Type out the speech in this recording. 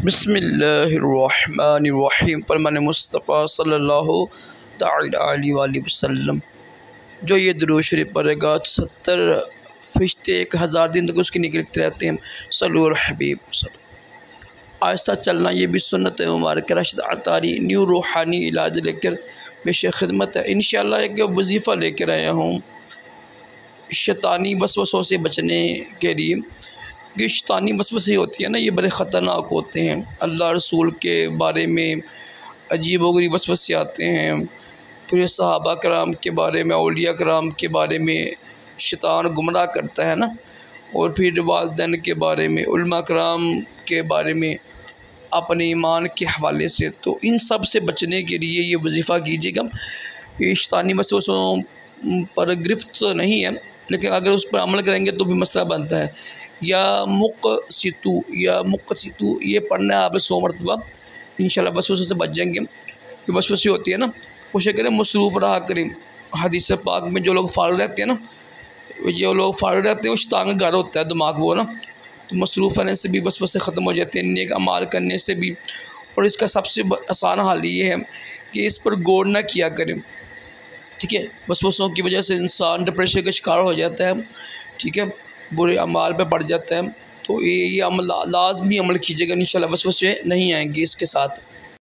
बिस्मिल्लाहिर्रहमानिर्रहीम। फरमान मुस्तफ़ा सल्लल्लाहु तआला अलैहि वसल्लम जो ये दुरूद शरीफ पढ़ेगा 70 फरिश्ते 1000 दिन तक उसकी निगरानी रहते हैं। सल्लल्लाहु अलैहि हबीब। आहिस्ता चलना ये भी सुन्नत मुबारक रशद अतारी न्यू रूहानी इलाज लेकर पेश खिदमत है। इंशाअल्लाह एक वजीफ़ा लेकर आया हूँ शैतानी वसवसों से बचने के लिए। कि शैतानी वसवसे होती है ना, ये बड़े ख़तरनाक होते हैं। अल्लाह रसूल के बारे में अजीब-ओ-गरीब वसवसे आते हैं, फिर सहाबा कराम के बारे में, औलिया कराम के बारे में शैतान गुमराह करता है ना, और फिर वालिदैन के बारे में, उलमा कराम के बारे में, अपने ईमान के हवाले से। तो इन सब से बचने के लिए ये वजीफ़ा कीजिएगा। ये शैतानी वसवसों पर गिरफ्त तो नहीं है, लेकिन अगर उस पर अमल करेंगे तो भी मसला बनता है। या मुक़सितू ये पढ़ना है आपने 100 मरतबा, इंशाअल्लाह वसवसों से बच जाएंगे। ये वसवसे होती है ना, कोशिश करें मसरूफ़ रहा करें। हदीस पाक में जो लोग फ़ारिग़ रहते हैं ना, जो लोग फ़ारिग़ रहते हैं वो शैतान का घर होता है दिमाग वो ना, तो मसरूफ़ रहने से भी वसवसे ख़त्म हो जाते हैं, नेक अमाल करने से भी। और इसका सबसे आसान हल ये है कि इस पर गौर न किया करें, ठीक है। वसवसों की वजह से इंसान डिप्रेशन का शिकार हो जाता है, ठीक है, बुरे अमाल पे पड़ जाता है। तो ये अमल लाज़मी अमल कीजिएगा, इंशाअल्लाह वसवसे नहीं आएंगे इसके साथ।